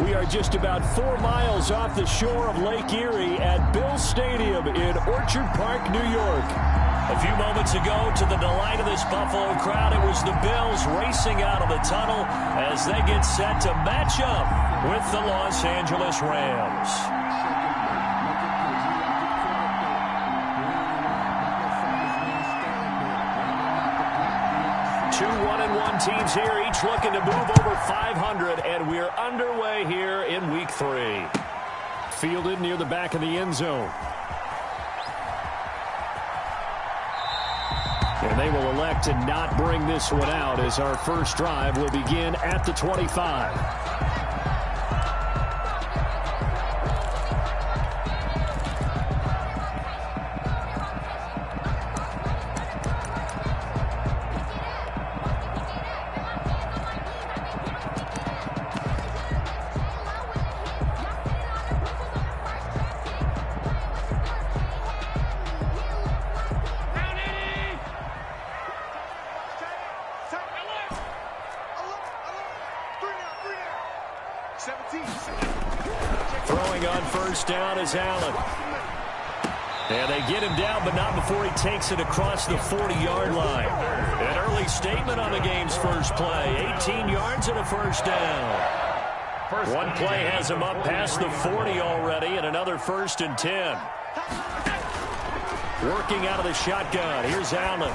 We are just about 4 miles off the shore of Lake Erie at Bills Stadium in Orchard Park, New York. A few moments ago, to the delight of this Buffalo crowd, it was the Bills racing out of the tunnel as they get set to match up with the Los Angeles Rams. Two 1-1 teams here, each looking to move over 500, and we're underway here in Week 3. Fielded near the back of the end zone. And they will elect to not bring this one out as our first drive will begin at the 25. Throwing on first down is Allen. And they get him down, but not before he takes it across the 40-yard line. An early statement on the game's first play. 18 yards and a first down. One play has him up past the 40 already, and another 1st and 10. Working out of the shotgun. Here's Allen.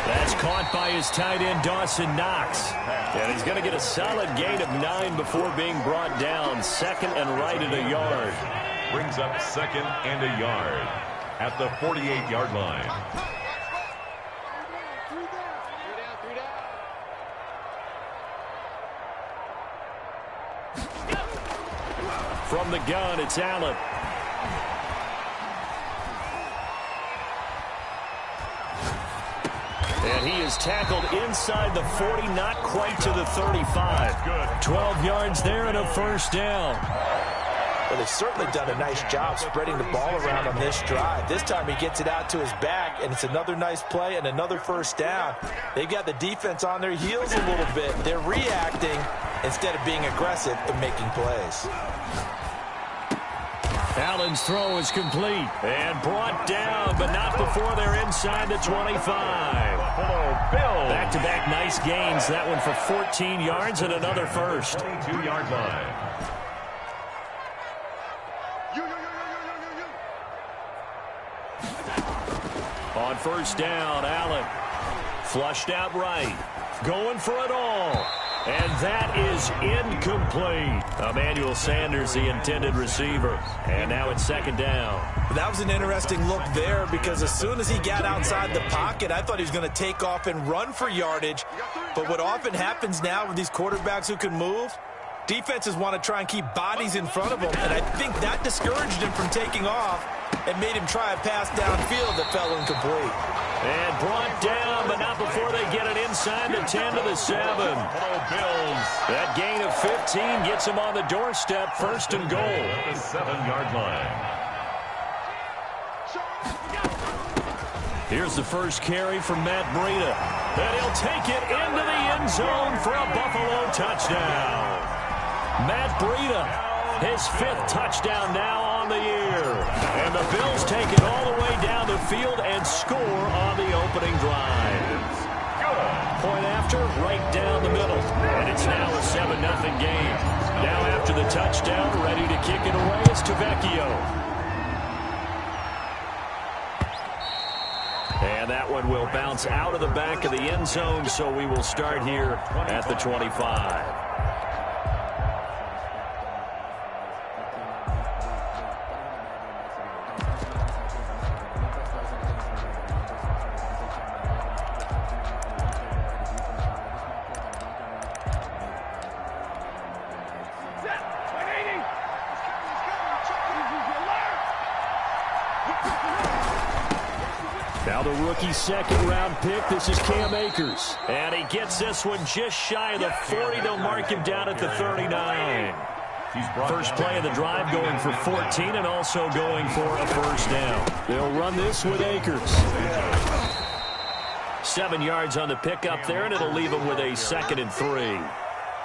That's caught by his tight end, Dawson Knox. And he's going to get a solid gain of 9 before being brought down. 2nd and right at a yard. Brings up 2nd and a yard at the 48-yard line. From the gun, it's Allen. And he is tackled inside the 40, not quite to the 35. Good. 12 yards there and a first down. Well, they've certainly done a nice job spreading the ball around on this drive. This time he gets it out to his back, and it's another nice play and another first down. They've got the defense on their heels a little bit. They're reacting instead of being aggressive and making plays. Allen's throw is complete and brought down, but not before they're inside the 25. Back-to-back nice gains. That one for 14 yards and another first. 22-yard line. On first down, Allen. Flushed out right. Going for it all. And that is incomplete. Emmanuel Sanders, the intended receiver. And now it's 2nd down. That was an interesting look there because as soon as he got outside the pocket, I thought he was going to take off and run for yardage. But what often happens now with these quarterbacks who can move, defenses want to try and keep bodies in front of them. And I think that discouraged him from taking off and made him try a pass downfield that fell incomplete. And brought down, but not before they get it inside the 10 to the 7. Bills. That gain of 15 gets him on the doorstep, 1st and goal. At the 7-yard line. Here's the first carry from Matt Breida. And he'll take it into the end zone for a Buffalo touchdown. Matt Breida, his 5th touchdown now on the year. And the Bills take it all the way down the field and score on the opening drive. Point after, right down the middle. And it's now a 7-0 game. Now after the touchdown, ready to kick it away is Tavecchio. And that one will bounce out of the back of the end zone, so we will start here at the 25. Now the rookie 2nd-round pick. This is Cam Akers. And he gets this one just shy of the 40. They'll mark him down at the 39. First play of the drive going for 14 and also going for a first down. They'll run this with Akers. 7 yards on the pickup there, and it'll leave him with a 2nd and 3.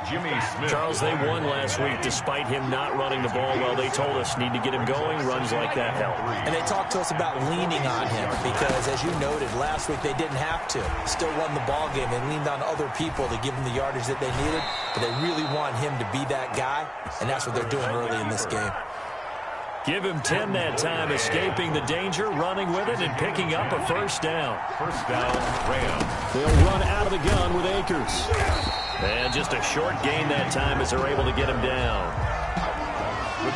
Jimmy Smith. Charles, they won last week despite him not running the ball well. They told us need to get him going. Runs like that help. And they talked to us about leaning on him because, as you noted, last week they didn't have to. Still won the ball game. They leaned on other people to give them the yardage that they needed, but they really want him to be that guy, and that's what they're doing early in this game. Give him 10 that time, escaping the danger, running with it, and picking up a first down. First down, Rams. They'll run out of the gun with Akers. And just a short gain that time as they're able to get him down.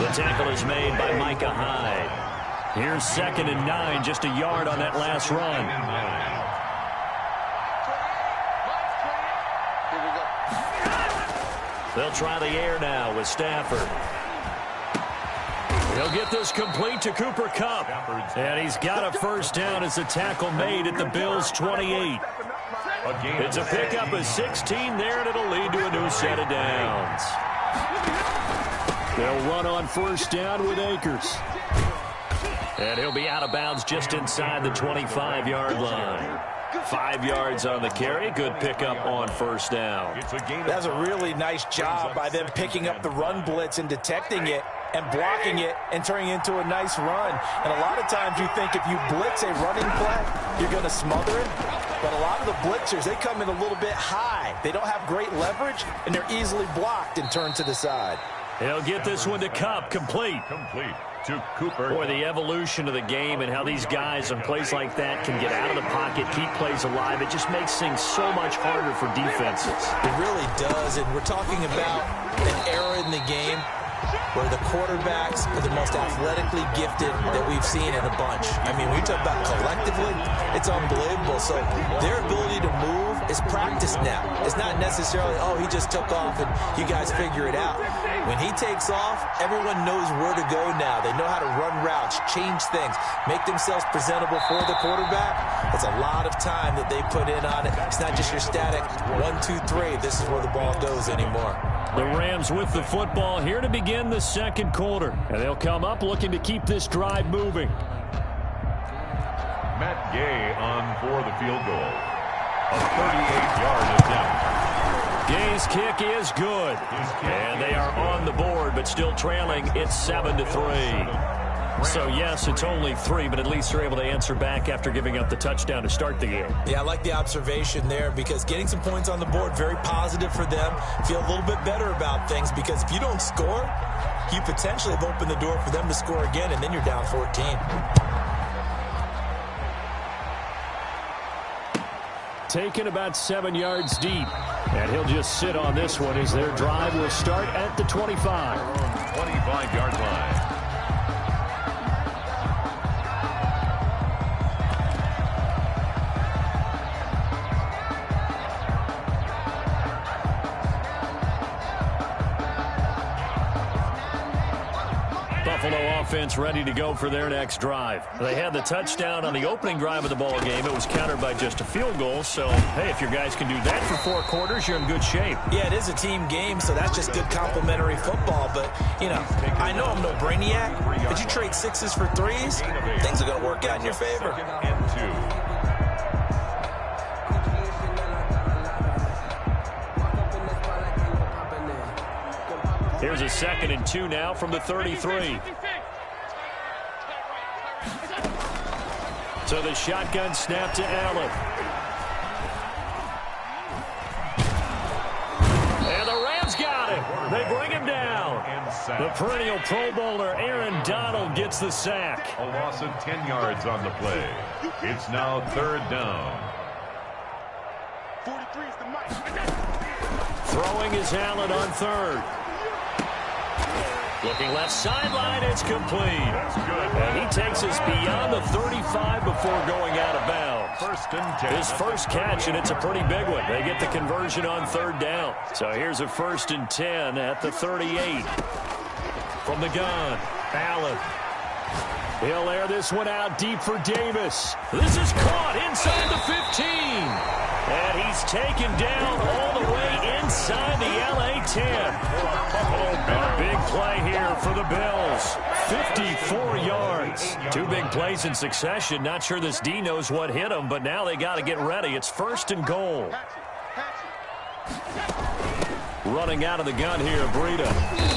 The tackle is made by Micah Hyde. Here's 2nd and 9, just a yard on that last run. They'll try the air now with Stafford. He'll get this complete to Cooper Kupp. And he's got a first down as the tackle made at the Bills' 28. It's a pickup of 16 there, and it'll lead to a new set of downs. They'll run on first down with Akers. And he'll be out of bounds just inside the 25-yard line. 5 yards on the carry. Good pickup on first down. That's a really nice job by them picking up the run blitz and detecting it and blocking it and turning it into a nice run. And a lot of times you think if you blitz a running play, you're going to smother it. But a lot of the blitzers, they come in a little bit high. They don't have great leverage, and they're easily blocked and turned to the side. He'll get this one to Kupp, complete. Complete to Cooper. Boy, the evolution of the game and how these guys on plays like that can get out of the pocket, keep plays alive, it just makes things so much harder for defenses. It really does, and we're talking about an era in the game where the quarterbacks are the most athletically gifted that we've seen in a bunch. I mean, we talk about collectively, it's unbelievable. So their ability to move is practiced now. It's not necessarily, oh, he just took off and you guys figure it out. When he takes off, everyone knows where to go now. They know how to run routes, change things, make themselves presentable for the quarterback. It's a lot of time that they put in on it. It's not just your static 1, 2, 3. This is where the ball goes anymore. The Rams with the football here to begin the second quarter. And they'll come up looking to keep this drive moving. Matt Gay on for the field goal. A 38-yard attempt. Gay's kick is good. And they are on the board, but still trailing. It's 7-3. So, yes, it's only 3, but at least they're able to answer back after giving up the touchdown to start the game. Yeah, I like the observation there because getting some points on the board, very positive for them. Feel a little bit better about things because if you don't score, you potentially have opened the door for them to score again, and then you're down 14. Taken about 7 yards deep. And he'll just sit on this one as their drive will start at the 25. 25-yard line. Buffalo offense ready to go for their next drive. They had the touchdown on the opening drive of the ball game. It was countered by just a field goal. So, hey, if your guys can do that for 4 quarters, you're in good shape. Yeah, it is a team game, so that's just good complimentary football. But, you know, I know I'm no brainiac, but you trade 6s for 3s, things are going to work out in your favor. And 2. Here's a 2nd and 2 now from the 33. So the shotgun snap to Allen. And the Rams got him. They bring him down. The perennial Pro Bowler Aaron Donald gets the sack. A loss of 10 yards on the play. It's now 3rd down. Throwing is Allen on 3rd. Looking left sideline, it's complete. And he takes us beyond the 35 before going out of bounds. 1st and 10. His first catch, and it's a pretty big one. They get the conversion on 3rd down. So here's a 1st and 10 at the 38. From the gun, Allen. He'll air this one out deep for Davis. This is caught inside the 15. And he's taken down all the way inside the LA 10. A big play here for the Bills. 54 yards. 2 big plays in succession. Not sure this D knows what hit him, but now they got to get ready. It's 1st and goal. running out of the gun here, Breida.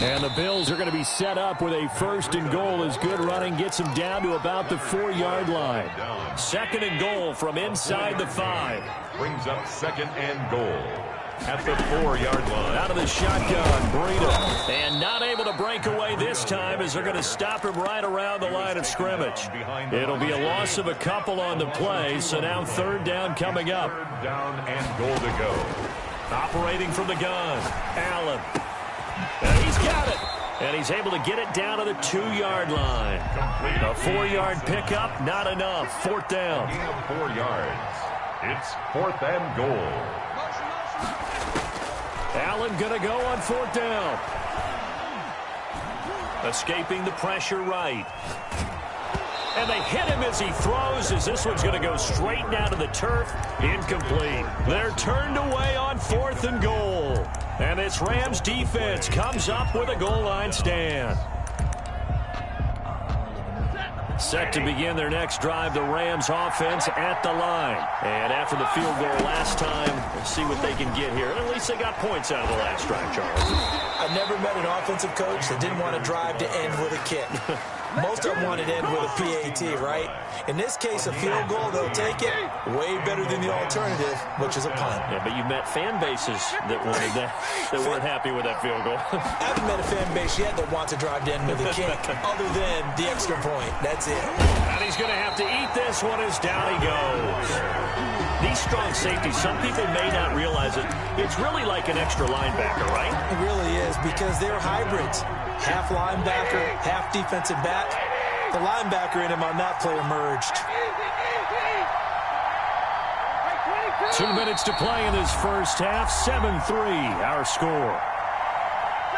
And the Bills are going to be set up with a 1st and goal as good running gets them down to about the 4-yard line. 2nd and goal from inside the 5. Brings up 2nd and goal at the 4-yard line. Out of the shotgun, Breida. And not able to break away this time as they're going to stop him right around the line of scrimmage. It'll be a loss of a couple on the play, so now 3rd down coming up. 3rd down and goal to go. Operating from the gun, Allen. And he's got it. And he's able to get it down to the 2-yard line. A 4-yard pickup, not enough. 4th down. 4 yards. It's 4th and goal. Allen going to go on 4th down. Escaping the pressure right. And they hit him as he throws, as this one's going to go straight down to the turf. Incomplete. They're turned away on 4th and goal. And this Rams defense comes up with a goal line stand. Set to begin their next drive, the Rams offense at the line. And after the field goal last time, we'll see what they can get here. And at least they got points out of the last drive, Charles. I never met an offensive coach that didn't want to drive to end with a kick. Most of them want it to end with a PAT, right? In this case, a field goal, they'll take it. Way better than the alternative, which is a punt. Yeah, but you've met fan bases that wanted that weren't happy with that field goal. I haven't met a fan base yet that wants to drive to end with a kick, other than the extra point. That's it. And he's going to have to eat this one as down he goes. These strong safeties, some people may not realize it. It's really like an extra linebacker, right? It really is, because they're hybrids. Half linebacker, half defensive back. The linebacker in him on that play emerged. 2 minutes to play in this first half. 7-3, our score.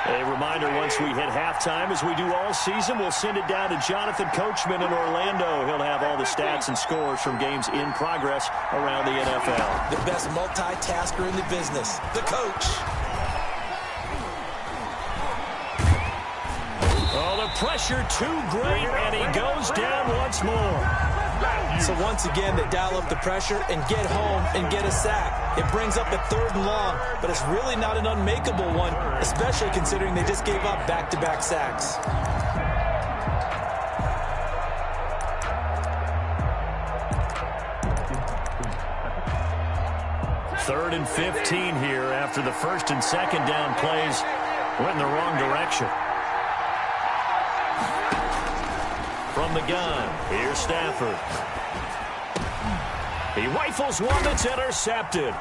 A reminder, once we hit halftime, as we do all season, we'll send it down to Jonathan Coachman in Orlando. He'll have all the stats and scores from games in progress around the NFL. The best multitasker in the business, the coach. Oh, the pressure too great, and he goes down once more. So once again, they dial up the pressure and get home and get a sack. It brings up a 3rd and long, but it's really not an unmakeable one, especially considering they just gave up back-to-back sacks. Third and 15 here after the 1st and 2nd down plays went in the wrong direction. From the gun, here's Stafford. He rifles one that's intercepted.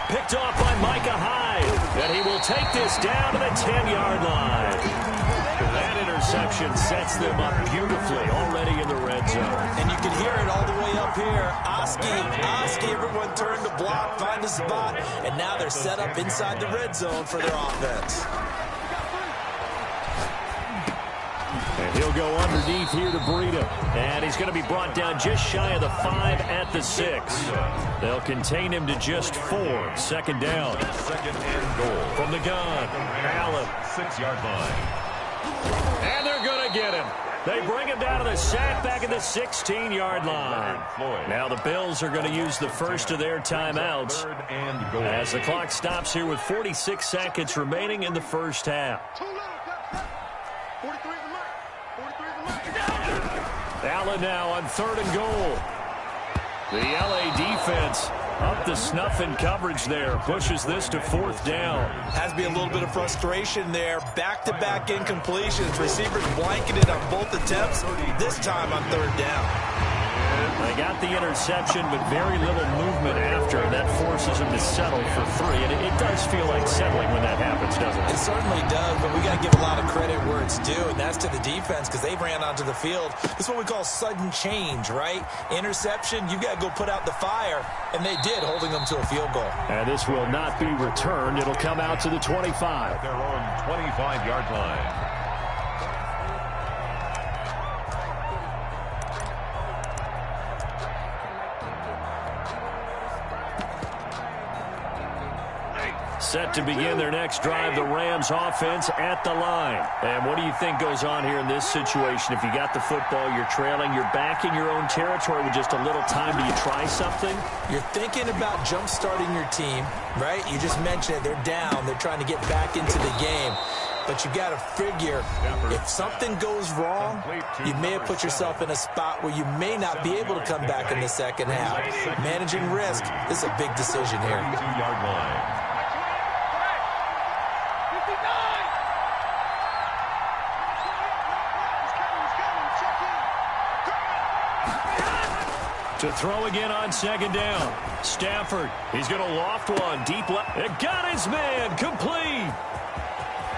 Picked off by Micah Hyde. And he will take this down to the 10-yard line. That interception sets them up beautifully already in the red zone. And you can hear it all the way up here. Oski, everyone turned to block, find a spot, and now they're set up inside the red zone for their offense. And he'll go underneath here to Breida. And he's going to be brought down just shy of the 5 at the 6. They'll contain him to just 4. 2nd down. 2nd and goal. From the gun, Allen. 6-yard line. And they're going to get him. They bring him down to the sack back at the 16-yard line. Now the Bills are going to use the first of their timeouts 3rd and goal. as the clock stops here with 46 seconds remaining in the first half. Allen now on 3rd and goal. The LA defense up to snuff in coverage there. Pushes this to 4th down. Has to be a little bit of frustration there. Back-to-back incompletions. Receivers blanketed on both attempts. This time on 3rd down. They got the interception, but very little movement after. That forces them to settle for 3. And it does feel like settling when that happens, doesn't it? It certainly does, but we got to give a lot of credit where it's due, and that's to the defense because they ran onto the field. This is what we call sudden change, right? Interception, you got to go put out the fire, and they did, holding them to a field goal. And this will not be returned. It'll come out to the 25. Their own 25-yard line. Set to begin their next drive, the Rams offense at the line. And what do you think goes on here in this situation? If you got the football, you're trailing, you're back in your own territory with just a little time. Do you try something? You're thinking about jump-starting your team, right? You just mentioned it. They're down. They're trying to get back into the game. But you got to figure, if something goes wrong, you may have put yourself in a spot where you may not be able to come back in the second half. Managing risk is a big decision here. 2-yard line. To throw again on second down. Stafford, he's going to loft one deep left. It got his man, complete.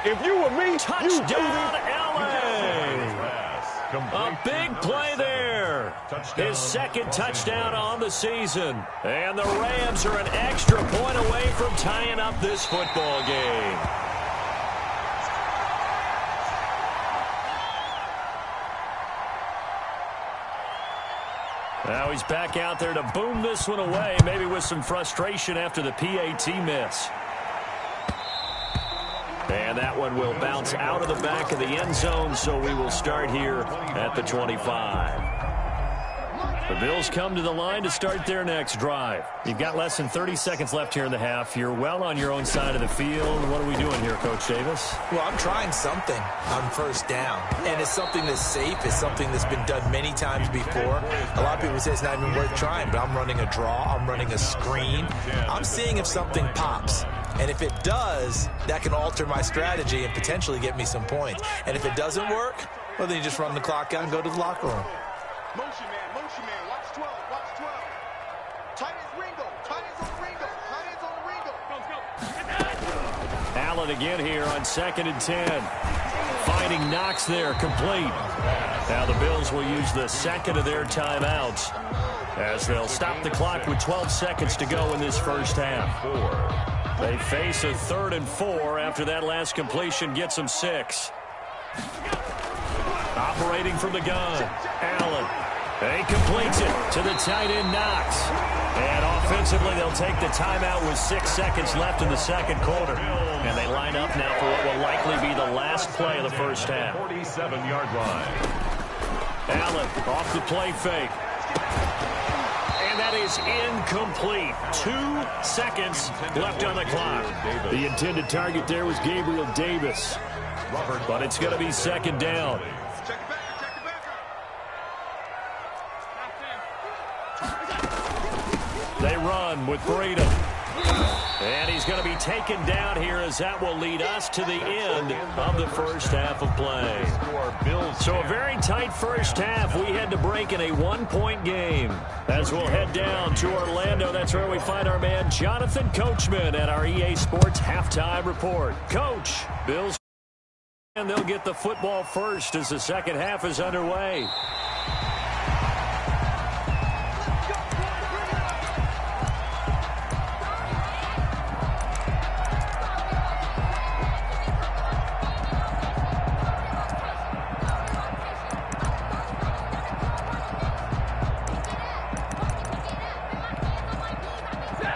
If you were me, touchdown, LA. A big play there. His second touchdown on the season. And the Rams are an extra point away from tying up this football game. Now he's back out there to boom this one away, maybe with some frustration after the PAT miss. And that one will bounce out of the back of the end zone, so we will start here at the 25. The Bills come to the line to start their next drive. You've got less than 30 seconds left here in the half. You're well on your own side of the field. What are we doing here, Coach Davis? Well, I'm trying something on first down. And it's something that's safe. It's something that's been done many times before. A lot of people say it's not even worth trying, but I'm running a draw. I'm running a screen. I'm seeing if something pops. And if it does, that can alter my strategy and potentially get me some points. And if it doesn't work, well, then you just run the clock out and go to the locker room. Motion man, watch 12, watch 12. Tight ends Ringo, tight ends on Ringo, tight ends on Ringo. Allen again here on 2nd and 10. Finding Knox there, complete. Now the Bills will use the second of their timeouts as they'll stop the clock with 12 seconds to go in this first half. They face a 3rd and 4 after that last completion gets them 6. Operating from the gun, Allen. He completes it to the tight end, Knox. And offensively, they'll take the timeout with 6 seconds left in the second quarter. And they line up now for what will likely be the last play of the first half. 47-yard line. Allen off the play fake. And that is incomplete. 2 seconds left on the clock. The intended target there was Gabriel Davis. But it's going to be second down. They run with Breida. And he's going to be taken down here as that will lead us to the end of the first half of play. So a very tight first half. We had to break in a 1-point game. As we'll head down to Orlando, that's where we find our man Jonathan Coachman at our EA Sports Halftime Report. Coach, Bills, and they'll get the football first as the second half is underway.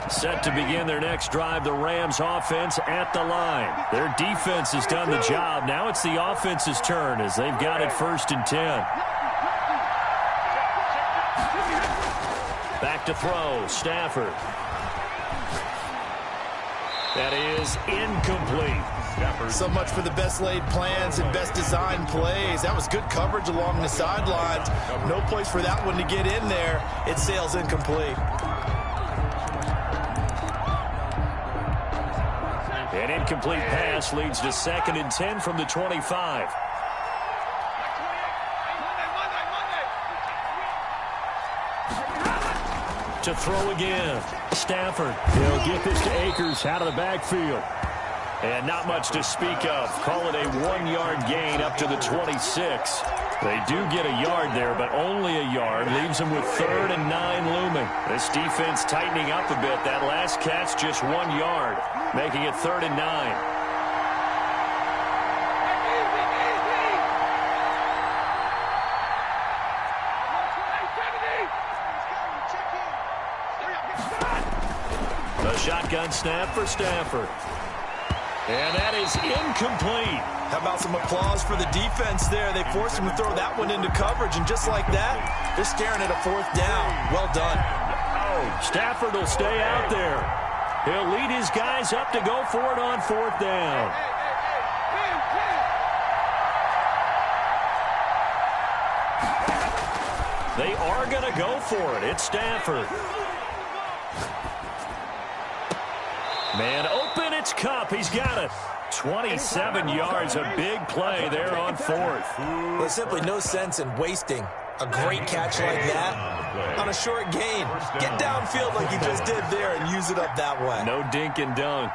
Set to begin their next drive, the Rams offense at the line. Their defense has done the job. Now it's the offense's turn as they've got it 1st and 10. Back to throw, Stafford. That is incomplete. So much for the best laid plans and best designed plays. That was good coverage along the sidelines. No place for that one to get in there. It sails incomplete. An incomplete pass leads to 2nd and 10 from the 25. To throw again. Stafford. He'll get this to Akers out of the backfield. And not much to speak of. Call it a 1-yard gain up to the 26. They do get a yard there, but only a yard. Leaves them with 3rd and 9 looming. This defense tightening up a bit. That last catch just 1 yard, making it 3rd and 9. A shotgun snap for Stafford. And that is incomplete. How about some applause for the defense there? They forced him to throw that one into coverage, and just like that, they're staring at a 4th down. Well done. Stafford will stay out there. He'll lead his guys up to go for it on 4th down. They are going to go for it. It's Stafford. Man open, it's Kupp. He's got it. 27 yards, a big play there on 4th. There's simply no sense in wasting a great catch like that on a short gain. Get downfield like he just did there and use it up that way. No dink and dunk.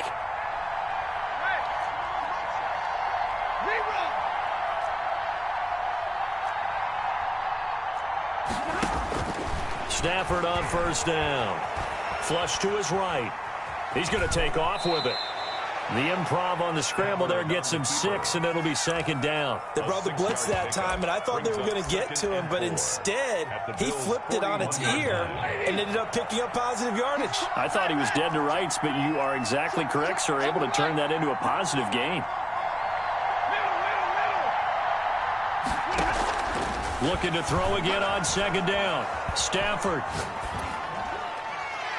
Stafford on 1st down. Flush to his right. He's going to take off with it. The improv on the scramble there gets him 6, and it'll be 2nd down. They brought the blitz that time, and I thought they were going to get to him, but instead he flipped it on its ear and ended up picking up positive yardage. I thought he was dead to rights, but you are exactly correct, sir. Able to turn that into a positive gain. Looking to throw again on 2nd down. Stafford.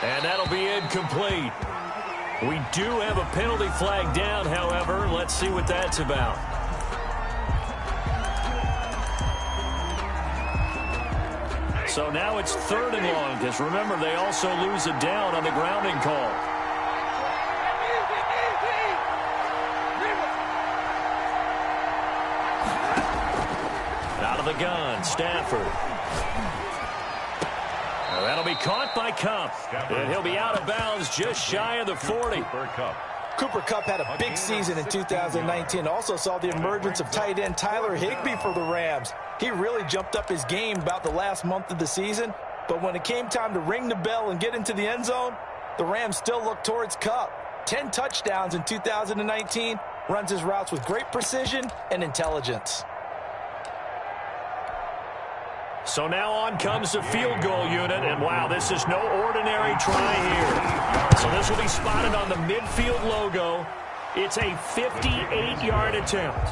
And that'll be incomplete. We do have a penalty flag down, however. Let's see what that's about. So now it's 3rd and long, because remember, they also lose a down on the grounding call. Out of the gun, Stafford. That'll be caught by Kupp. And he'll be out of bounds just shy of the 40. Cooper Kupp had a big season in 2019. Also saw the emergence of tight end Tyler Higbee for the Rams. He really jumped up his game about the last month of the season. But when it came time to ring the bell and get into the end zone, the Rams still looked towards Kupp. 10 touchdowns in 2019. Runs his routes with great precision and intelligence. So now on comes the field goal unit, and wow, this is no ordinary try here. So this will be spotted on the midfield logo. It's a 58-yard attempt.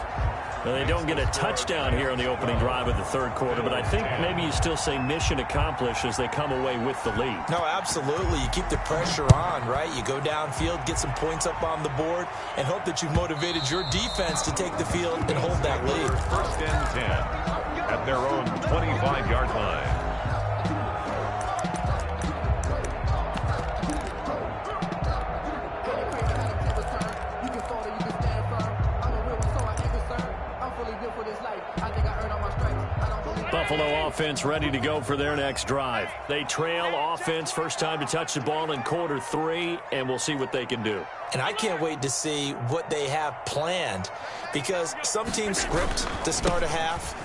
Well, they don't get a touchdown here on the opening drive of the 3rd quarter, but I think maybe you still say mission accomplished as they come away with the lead. No, absolutely. You keep the pressure on, right? You go downfield, get some points up on the board, and hope that you've motivated your defense to take the field and hold that lead. 1st and 10 at their own 25-yard line. Buffalo offense ready to go for their next drive. They trail offense, first time to touch the ball in quarter 3, and we'll see what they can do. And I can't wait to see what they have planned, because some teams script to start a half.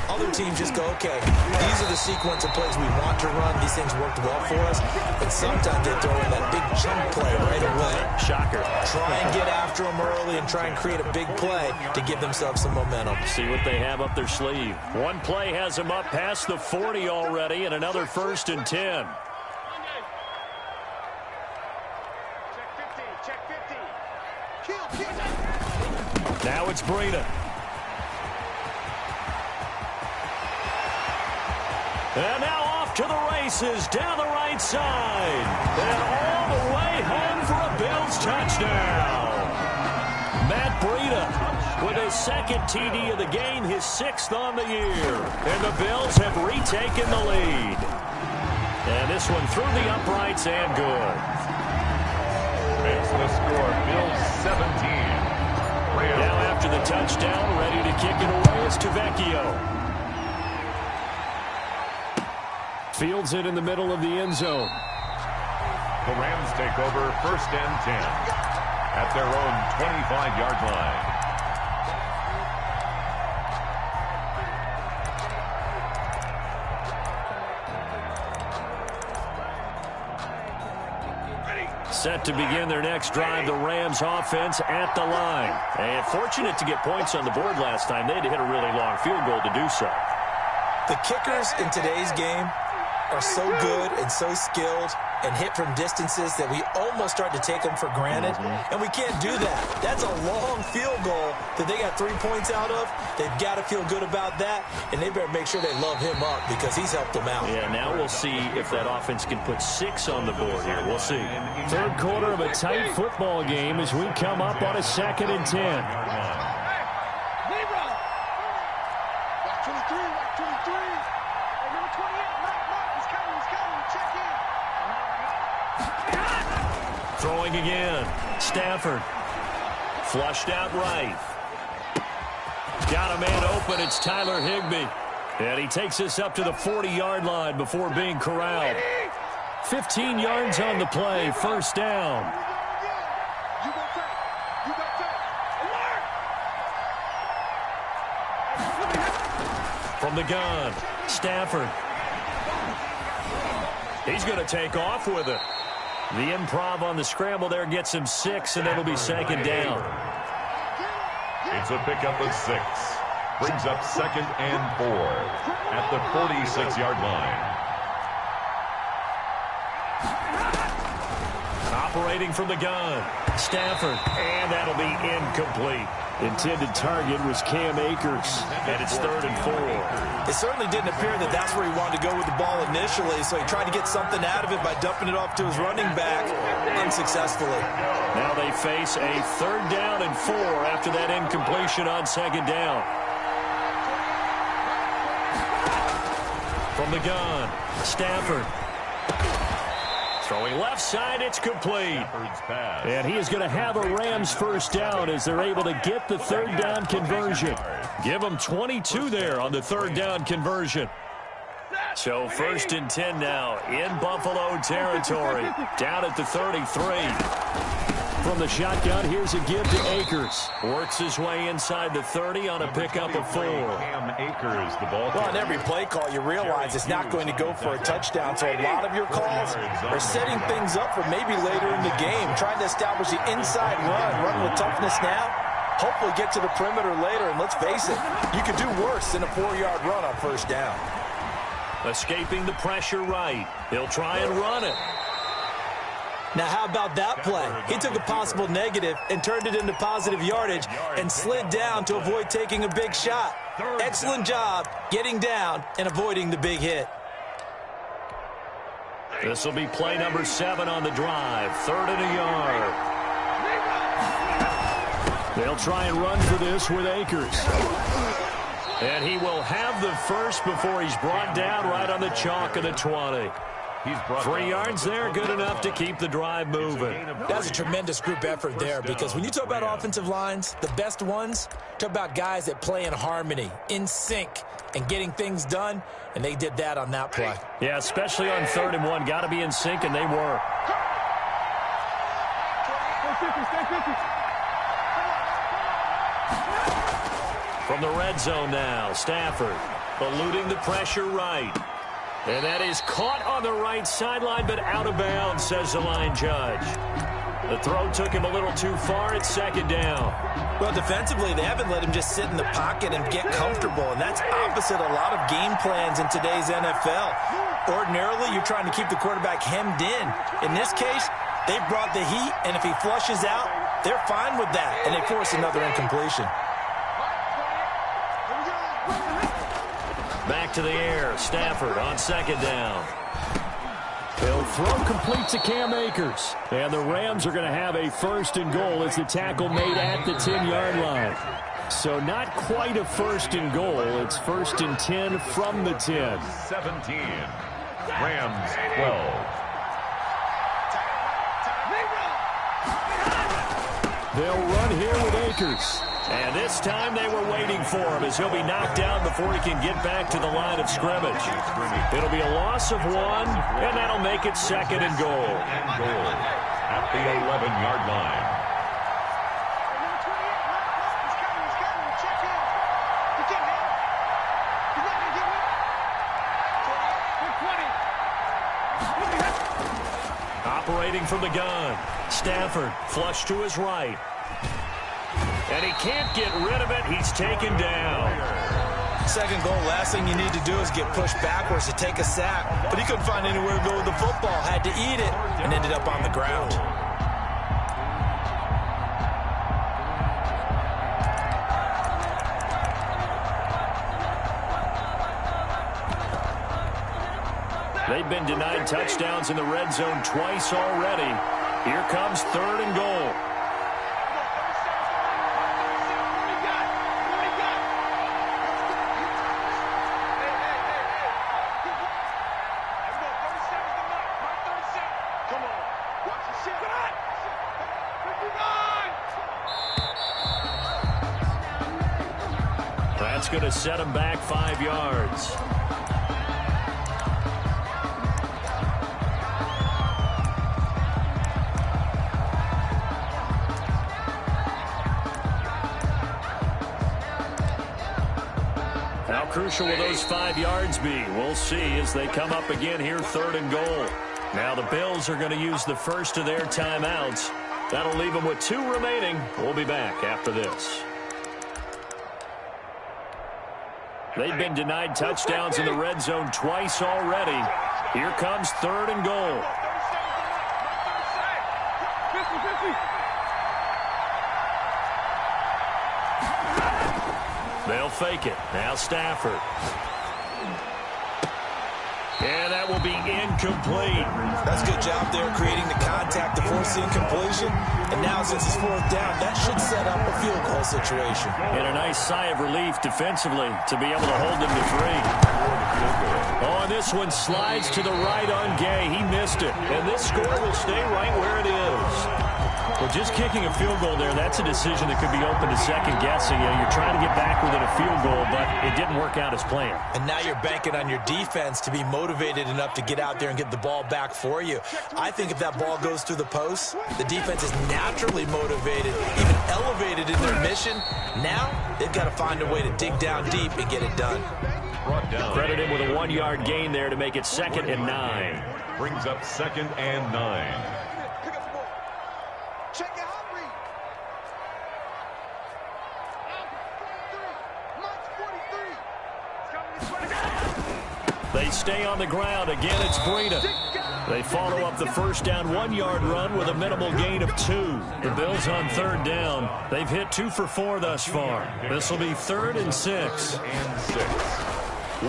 Other teams just go, okay, these are the sequence of plays we want to run. These things worked well for us. And sometimes they throw in that big chunk play right away. Shocker. Try and get after them early and try and create a big play to give themselves some momentum. See what they have up their sleeve. One play has them up past the 40 already, and another 1st and 10. Now it's Breida. And now off to the races down the right side. And all the way home for a Bills touchdown. Matt Breida with his 2nd TD of the game, his 6th on the year. And the Bills have retaken the lead. And this one through the uprights and good. Makes the score Bills 17. Now after the touchdown, ready to kick it away is Tavecchio. Fields it in the middle of the end zone. The Rams take over 1st and 10 at their own 25-yard line. Set to begin their next drive, the Rams offense at the line. And fortunate to get points on the board last time. They had to hit a really long field goal to do so. The kickers in today's game are so good and so skilled, and hit from distances that we almost start to take them for granted, and we can't do that. That's a long field goal that they got 3 points out of. They've got to feel good about that, and they better make sure they love him up because he's helped them out. Yeah, now we'll see if that offense can put 6 on the board here. We'll see. Third quarter of a tight football game as we come up on a 2nd and 10. Throwing again. Stafford. Flushed out right. Got a man open. It's Tyler Higbee. And he takes us up to the 40-yard line before being corralled. 15 yards on the play. First down. From the gun, Stafford. He's going to take off with it. The improv on the scramble there gets him 6, and it'll be 2nd down. It's a pickup of 6. Brings up 2nd and 4 at the 46-yard line. Operating from the gun, Stafford, and that'll be incomplete. Intended target was Cam Akers, and it's 3rd and 4. It certainly didn't appear that that's where he wanted to go with the ball initially, so he tried to get something out of it by dumping it off to his running back unsuccessfully. Now they face a 3rd down and 4 after that incompletion on 2nd down. From the gun, Stafford. Throwing left side, it's complete. And he is going to have a Rams first down as they're able to get the 3rd down conversion. Give them 22 there on the 3rd down conversion. So 1st and 10 now in Buffalo territory. Down at the 33. From the shotgun, here's a give to Akers. Works his way inside the 30 on a pickup of 4. Cam Akers, the ball. Well, on every play call, you realize it's not going to go for a touchdown. So a lot of your calls are setting things up for maybe later in the game, trying to establish the inside run with toughness now. Hopefully get to the perimeter later, and let's face it, you could do worse than a 4-yard run on 1st down. Escaping the pressure right. He'll try and run it. Now, how about that play? He took a possible negative and turned it into positive yardage and slid down to avoid taking a big shot. Excellent job getting down and avoiding the big hit. This will be play number 7 on the drive. 3rd and a yard. They'll try and run for this with Akers. And he will have the first before he's brought down right on the chalk of the 20. 3 yards there, good enough to keep the drive moving. That's a tremendous group effort there because when you talk about offensive lines, the best ones, talk about guys that play in harmony, in sync, and getting things done, and they did that on that play. Yeah, especially on 3rd and 1. Got to be in sync, and they were. From the red zone now, Stafford eluding the pressure right. And that is caught on the right sideline, but out of bounds, says the line judge. The throw took him a little too far. It's 2nd down. Well, defensively, they haven't let him just sit in the pocket and get comfortable, and that's opposite a lot of game plans in today's NFL. Ordinarily, you're trying to keep the quarterback hemmed in. In this case, they brought the heat, and if he flushes out, they're fine with that, and they force another incompletion. Back to the air. Stafford on 2nd down. They'll throw complete to Cam Akers. And the Rams are going to have a 1st and goal as the tackle made at the 10-yard line. So not quite a 1st and goal. It's 1st and 10 from the 10. 17. Rams 12. They'll run here with Akers. And this time they were waiting for him as he'll be knocked down before he can get back to the line of scrimmage. It'll be a loss of 1, and that'll make it 2nd and goal. At the 11-yard line. Operating from the gun, Stafford flush to his right. And he can't get rid of it. He's taken down. Second goal, last thing you need to do is get pushed backwards to take a sack. But he couldn't find anywhere to go with the football. Had to eat it and ended up on the ground. They've been denied touchdowns in the red zone twice already. Here comes 3rd and goal. That's going to set him back 5 yards. How crucial will those 5 yards be? We'll see as they come up again here, 3rd and goal. Now the Bills are going to use the first of their timeouts. That'll leave them with 2 remaining. We'll be back after this. They've been denied touchdowns in the red zone twice already. Here comes 3rd and goal. They'll fake it. Now Stafford. And that will be incomplete. That's a good job there creating the contact to force the incompletion. And now since it's 4th down, that should set up a field goal situation. And a nice sigh of relief defensively to be able to hold them to 3. Oh, and this one slides to the right on Gay. He missed it. And this score will stay right where it is. Well, just kicking a field goal there, that's a decision that could be open to second guessing. You know, you're trying to get back within a field goal, but it didn't work out as planned. And now you're banking on your defense to be motivated enough to get out there and get the ball back for you. I think if that ball goes through the post, the defense is naturally motivated, even elevated in their mission. Now they've got to find a way to dig down deep and get it done. Credit him with a 1-yard gain there to make it 2nd and 9. Brings up 2nd and 9. Check it out, Reed. Mike's 43. They stay on the ground. Again, it's Breida. They follow up the first down 1-yard run with a minimal gain of 2. The Bills on 3rd down. They've hit 2 for 4 thus far. This will be 3rd and 6.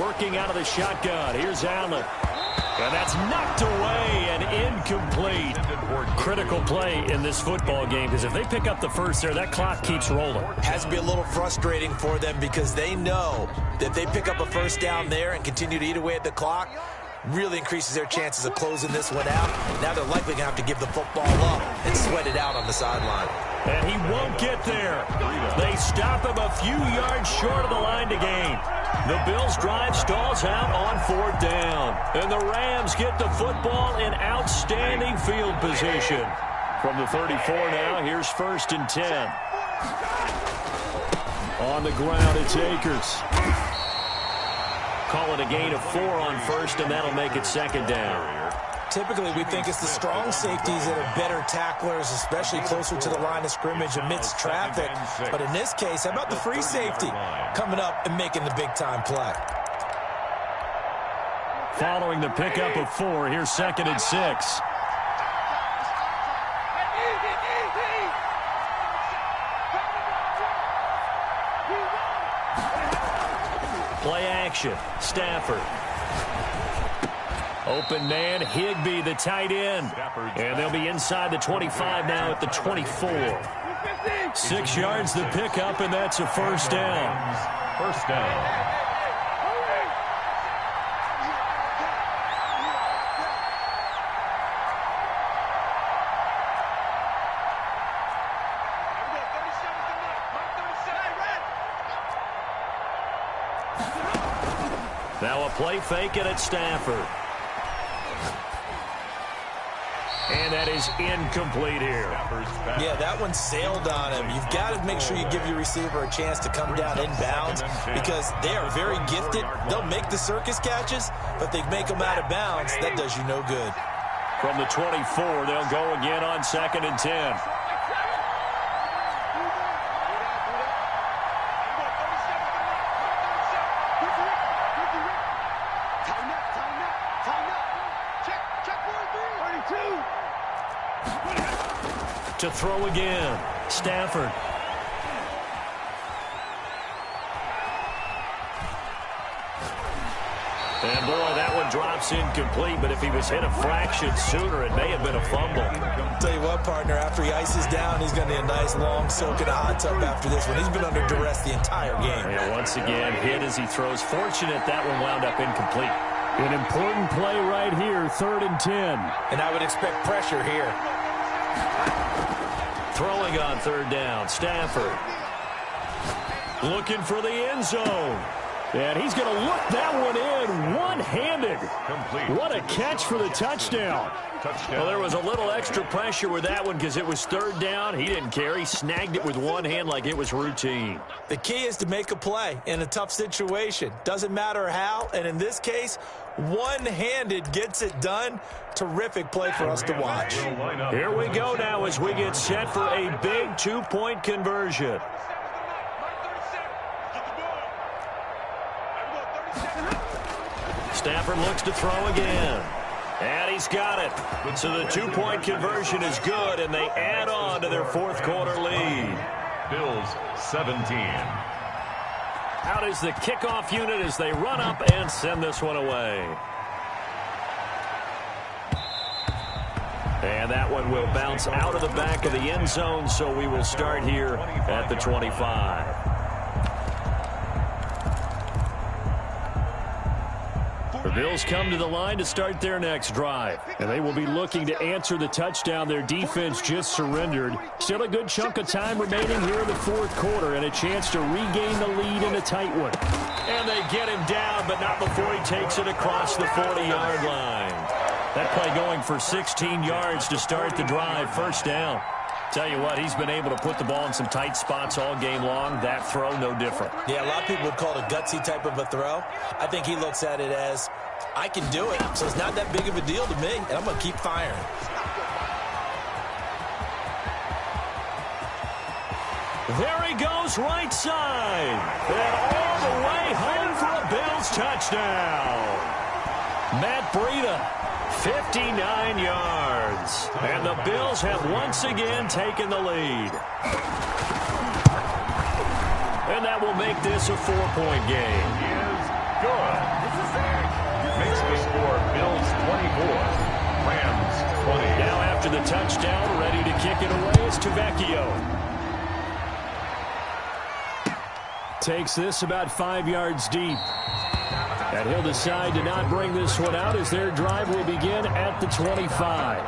Working out of the shotgun. Here's Allen. And that's knocked away and incomplete. Critical play in this football game because if they pick up the first there, that clock keeps rolling. Has to be a little frustrating for them because they know that if they pick up a first down there and continue to eat away at the clock, really increases their chances of closing this one out. Now they're likely going to have to give the football up and sweat it out on the sideline. And he won't get there. They stop him a few yards short of the line to gain. The Bills drive stalls out on 4th down. And the Rams get the football in outstanding field position. From the 34 now, here's 1st and 10. On the ground, it's Akers. Call it a gain of 4 on 1st, and that'll make it 2nd down. Typically, we think it's the strong safeties that are better tacklers, especially closer to the line of scrimmage amidst traffic. But in this case, how about the free safety coming up and making the big-time play? Following the pickup of 4, here's 2nd and 6. Play action. Stafford. Open man, Higbee, the tight end. And they'll be inside the 25 now at the 24. 6 yards the pickup, and that's a 1st down. 1st down. Now a play fake it at Stafford. And that is incomplete here. Yeah, that one sailed on him. You've got to make sure you give your receiver a chance to come down inbounds because they are very gifted. They'll make the circus catches, but they make them out of bounds. That does you no good. From the 24, they'll go again on 2nd and 10. To throw again, Stafford. And boy, that one drops incomplete, but if he was hit a fraction sooner, it may have been a fumble. Tell you what, partner, after he ices down, he's going to need a nice long soak in a hot tub after this one. He's been under duress the entire game. And once again, hit as he throws. Fortunate that one wound up incomplete. An important play right here, 3rd and 10. And I would expect pressure here. Throwing on 3rd down, Stafford. Looking for the end zone. And he's going to look that one in one-handed. Complete. What a catch for the touchdown. Well, there was a little extra pressure with that one because it was 3rd down. He didn't care. He snagged it with one hand like it was routine. The key is to make a play in a tough situation. Doesn't matter how, and in this case, one-handed gets it done. Terrific play for us to watch. Here we go now as we get set for a big 2-point conversion. Stafford looks to throw again. And he's got it. So the 2-point conversion is good, and they add on to their 4th quarter lead. Bills 17. Out is the kickoff unit as they run up and send this one away. And that one will bounce out of the back of the end zone, so we will start here at the 25. The Bills come to the line to start their next drive. And they will be looking to answer the touchdown their defense just surrendered. Still a good chunk of time remaining here in the 4th quarter and a chance to regain the lead in a tight one. And they get him down, but not before he takes it across the 40-yard line. That play going for 16 yards to start the drive. 1st down. Tell you what, he's been able to put the ball in some tight spots all game long. That throw, no different. Yeah, a lot of people would call it a gutsy type of a throw. I think he looks at it as, I can do it, so it's not that big of a deal to me, and I'm going to keep firing. There he goes, right side. And all the way home for a Bills touchdown. Matt Breida, 59 yards. And the Bills have once again taken the lead. And that will make this a 4-point game. Is good. Makes the score Bills 24, Rams 20. Now after the touchdown, ready to kick it away is Tavecchio. Takes this about 5 yards deep. And he'll decide to not bring this one out as their drive will begin at the 25.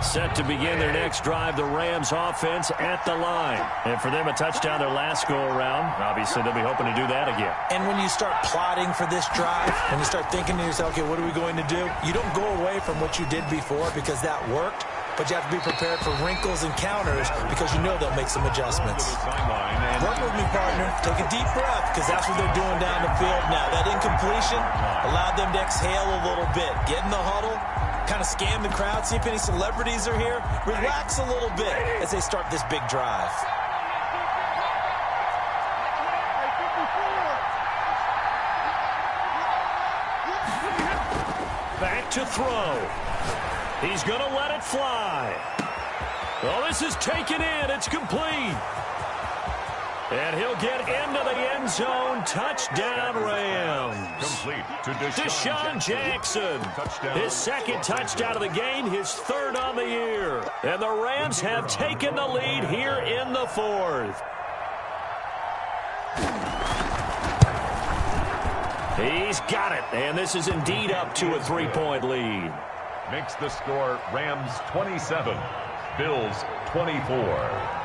Set to begin their next drive, the Rams offense at the line. And for them, a touchdown their last go-around. Obviously, they'll be hoping to do that again. And when you start plotting for this drive, when you start thinking to yourself, okay, what are we going to do? You don't go away from what you did before because that worked, but you have to be prepared for wrinkles and counters because you know they'll make some adjustments. Work with me, partner. Take a deep breath because that's what they're doing down the field now. That incompletion allowed them to exhale a little bit. Get in the huddle. Kind of scan the crowd, see if any celebrities are here. Relax a little bit as they start this big drive. Back to throw. He's going to let it fly. Well, this is taken in. It's complete. And he'll get into the end zone. Touchdown, Rams. Complete to Deshaun Jackson. His 2nd touchdown of the game, his 3rd on the year. And the Rams have taken the lead here in the 4th. He's got it. And this is indeed up to a 3-point lead. Makes the score Rams 27, Bills 24.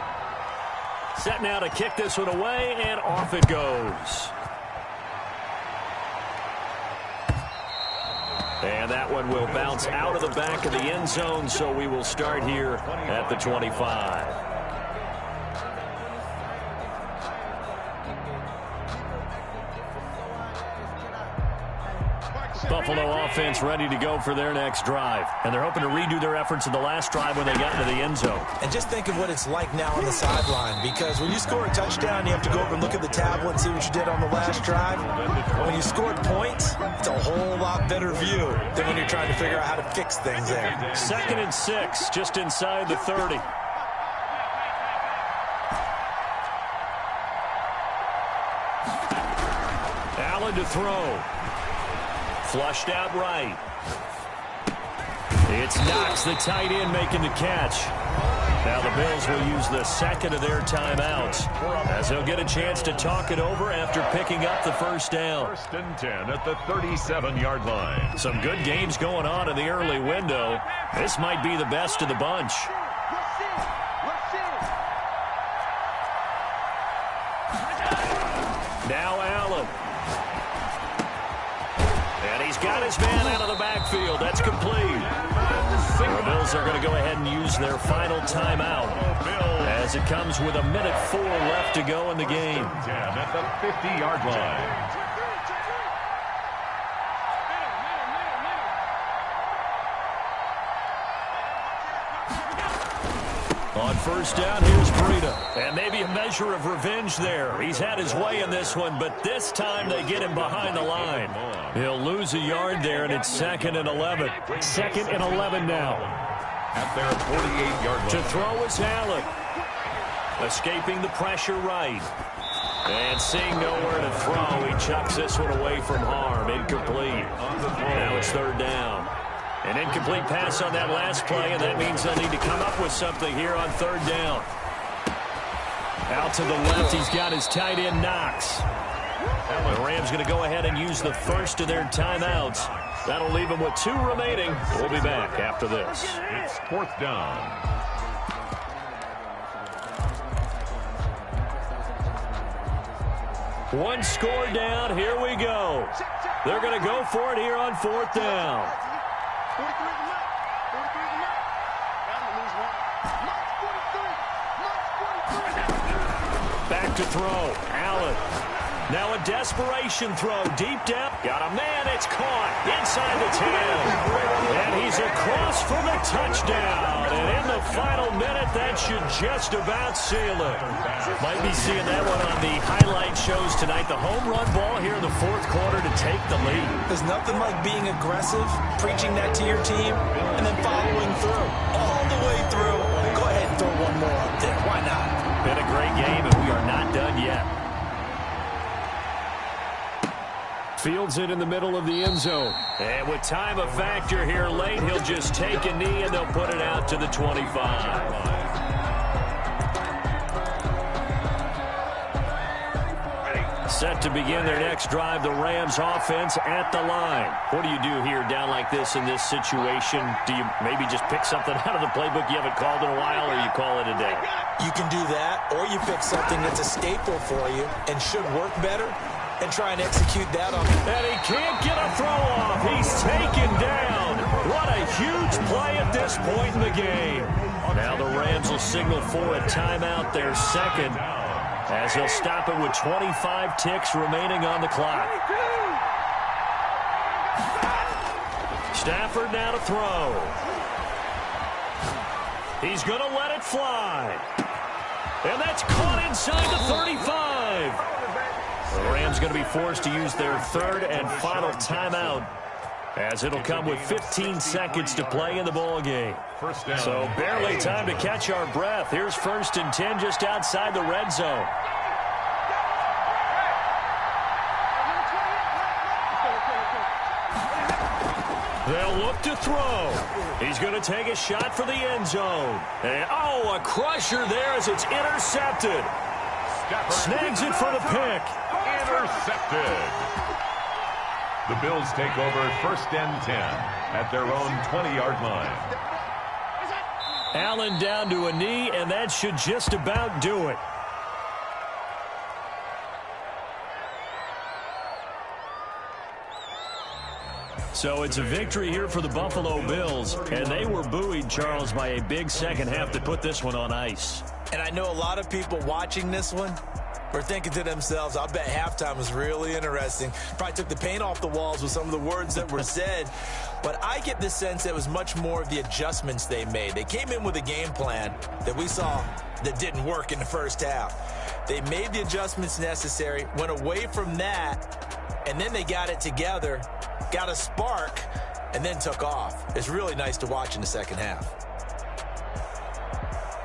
Set now to kick this one away, and off it goes. And that one will bounce out of the back of the end zone, so we will start here at the 25. Buffalo offense ready to go for their next drive. And they're hoping to redo their efforts in the last drive when they got into the end zone. And just think of what it's like now on the sideline, because when you score a touchdown, you have to go over and look at the tablet and see what you did on the last drive. When you scored points, it's a whole lot better view than when you're trying to figure out how to fix things there. 2nd and 6, just inside the 30. Allen to throw. Flushed out right. It's Knox, the tight end, making the catch. Now the Bills will use the second of their timeouts as they'll get a chance to talk it over after picking up the first down. 1st and 10 at the 37-yard line. Some good games going on in the early window. This might be the best of the bunch. Now Allen. And he's got his man out of the backfield. That's complete. The Bills are going to go ahead and use their final timeout as it comes with 1:04 left to go in the game. 10 at the 50-yard line. On first down, here's Breida. And maybe a measure of revenge there. He's had his way in this one, but this time they get him behind the line. He'll lose a yard there, and it's 2nd and 11. 2nd and 11 now. At their 48-yard line. To throw is Allen. Escaping the pressure right. And seeing nowhere to throw, he chucks this one away from harm. Incomplete. Now it's 3rd down. An incomplete pass on that last play, and that means they'll need to come up with something here on 3rd down. Out to the left, he's got his tight end, Knox. The Rams going to go ahead and use the first of their timeouts. That'll leave them with 2 remaining. We'll be back after this. It's 4th down. One score down. Here we go. They're going to go for it here on 4th down. 43 is the mark. 43 is the mark. Allen lose one. Mark 43. Back to throw. Allen. Now a desperation throw. Deep down. Got a man. It's caught. Inside the 10. And he's across for the touchdown. And in the final minute, that should just about seal it. Might be seeing that one on the highlight shows tonight. The home run ball here in the 4th quarter to take the lead. There's nothing like being aggressive, preaching that to your team, and then following through. All the way through. Go ahead and throw one more up there. Why not? Been a great game, and we are not done yet. Fields it in the middle of the end zone. And with time a factor here late, he'll just take a knee, and they'll put it out to the 25. Set to begin their next drive, the Rams offense at the line. What do you do here down like this in this situation? Do you maybe just pick something out of the playbook you haven't called in a while, or you call it a day? You can do that, or you pick something that's a staple for you and should work better and try and execute that on him. And he can't get a throw off. He's taken down. What a huge play at this point in the game. Now the Rams will signal for a timeout, their second, as he'll stop it with 25 ticks remaining on the clock. Stafford now to throw. He's going to let it fly. And that's caught inside the 35. The Rams going to be forced to use their 3rd and final timeout, as it'll come with 15 seconds to play in the ball game. So barely time to catch our breath. Here's 1st and 10 just outside the red zone. They'll look to throw. He's going to take a shot for the end zone. And, oh, a crusher there as it's intercepted. Snags it for the pick. Intercepted. The Bills take over 1st and 10 at their own 20-yard line. Allen down to a knee, and that should just about do it. So it's a victory here for the Buffalo Bills, and they were buoyed, Charles, by a big second half to put this one on ice. And I know a lot of people watching this one, were thinking to themselves, I'll bet halftime was really interesting. Probably took the paint off the walls with some of the words that were said. But I get the sense that it was much more of the adjustments they made. They came in with a game plan that we saw that didn't work in the first half. They made the adjustments necessary, went away from that, and then they got it together, got a spark, and then took off. It's really nice to watch in the second half.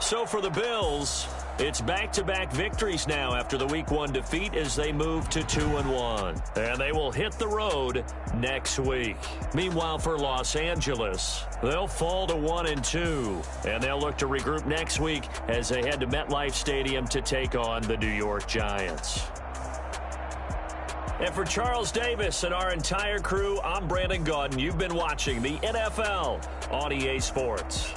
So for the Bills, it's back-to-back victories now after the Week 1 defeat as they move to 2-1. And they will hit the road next week. Meanwhile, for Los Angeles, they'll fall to 1-2. And they'll look to regroup next week as they head to MetLife Stadium to take on the New York Giants. And for Charles Davis and our entire crew, I'm Brandon Gaudin. You've been watching the NFL on EA Sports.